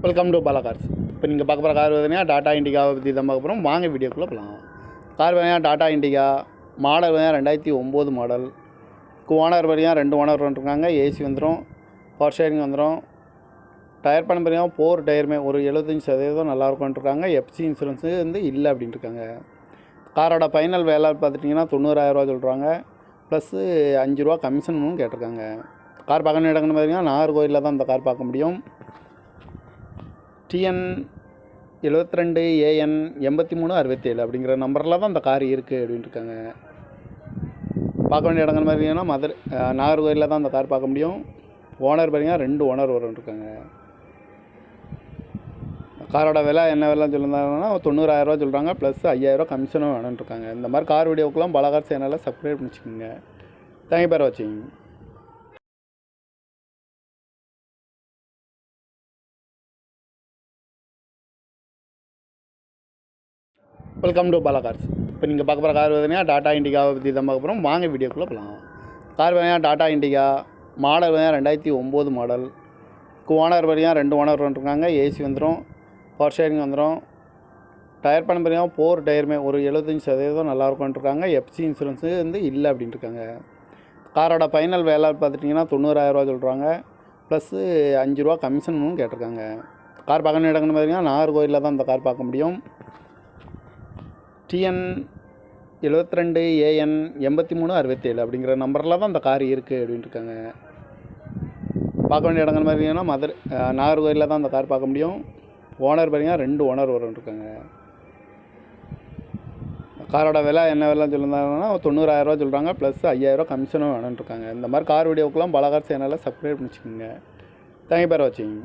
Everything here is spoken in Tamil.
Welcome to Bala cars. இப்போ நீங்கள் பார்க்க போகிற கார் பார்த்தீங்கன்னா டாடா இண்டிகாவை பற்றி தான் பார்க்க போகிறோம். வாங்க வீடியோக்குள்ளே போகலாம். கார் பார்த்தீங்கன்னா டாடா இண்டிகா மாடல் பார்த்தீங்கன்னா 2009 மாடல். ஓனர் பார்த்தீங்கன்னா 2 ஓனர் வந்துருக்காங்க. ஏசி வந்துடும், பவர் ஷேரிங் வந்துடும். டயர் பண்ண பார்த்தீங்கன்னா 4 டயருமே ஒரு 75% நல்லாயிருக்கும்ன்ட்ருக்காங்க. எஃப்சி இன்சூரன்ஸு வந்து இல்லை அப்படின்ட்டுருக்காங்க. காரோட ஃபைனல் வேலை பார்த்துட்டிங்கன்னா 90,000 சொல்கிறாங்க. ப்ளஸ்ஸு 5 ரூபா கமிஷனும் கேட்டிருக்காங்க. கார் பார்க்கணும் இடங்கன்னு பார்த்தீங்கன்னா நாகர்கோயிலில் தான் இந்த கார் பார்க்க முடியும். TN 72 AN 8367 அப்படிங்கிற நம்பரில் தான் இந்த கார் இருக்குது அப்படின்ட்டுருக்காங்க. பார்க்க வேண்டிய இடங்கள் பார்த்தீங்கன்னா நாகர்கோயிலில் தான் இந்த கார் பார்க்க முடியும். ஓனர் பார்த்தீங்கன்னா 2 ஓனர் வரும்ன்ட்ருக்காங்க. காரோட விலை என்ன விலைன்னு சொல்லியிருந்தாங்கன்னா 90,000 சொல்கிறாங்க. ப்ளஸ் 5,000 கமிஷனும் வேணும்ன்ட்ருக்காங்க. இந்த மாதிரி கார் வீடியோக்கெலாம் பாலா கார் சேனலை சப்ஸ்கிரைப் பண்ணி வச்சுக்கோங்க. தேங்க்யூ ஃபார் வாட்சிங். Welcome to Bala cars. இப்போ நீங்கள் பார்க்க போகிற கார் பார்த்தீங்கன்னா டாடா இண்டிகாவை பற்றி தான் பார்க்க போகிறோம். வாங்க வீடியோக்குள்ளே போகலாம். கார் பார்த்தீங்கன்னா டாடா இண்டிகா மாடல் பார்த்தீங்கன்னா 2009 மாடல். ஓனர் பார்த்தீங்கன்னா 2 ஓனர் வந்துருக்காங்க. ஏசி வந்துடும், பவர் ஷேரிங் வந்துடும். டயர் பண்ண பார்த்தீங்கன்னா 4 டயருமே ஒரு 75% நல்லாயிருக்கும்ன்ட்ருக்காங்க. எஃப்சி இன்சூரன்ஸு வந்து இல்லை அப்படின்ட்டுருக்காங்க. காரோட ஃபைனல் வேலை பார்த்துட்டிங்கன்னா 90,000 சொல்கிறாங்க. ப்ளஸ்ஸு 5 ரூபா கமிஷனும் கேட்டிருக்காங்க. கார் பார்க்கணும் இடங்கன்னு பார்த்தீங்கன்னா நாகர்கோயிலில் தான் இந்த கார் பார்க்க முடியும். TN 72 AN 8367 அப்படிங்கிற நம்பரில் தான் இந்த கார் இருக்குது அப்படின்ட்டுருக்காங்க. பார்க்க வேண்டிய இடங்கள் பார்த்தீங்கன்னா நாகர்கோயிலில் தான் இந்த கார் பார்க்க முடியும். ஓனர் பார்த்தீங்கன்னா 2 ஓனர் வரும்ன்ட்ருக்காங்க. காரோட விலை என்ன விலைன்னு சொல்லியிருந்தாங்கன்னா 90,000 சொல்கிறாங்க. ப்ளஸ் 5,000 கமிஷனும் வேணும்ன்ட்ருக்காங்க. இந்த மாதிரி கார் வீடியோக்கெலாம் பாலா கார் சேனலை சப்ஸ்கிரைப் பண்ணி வச்சுக்கோங்க. தேங்க்யூ ஃபார் வாட்சிங்.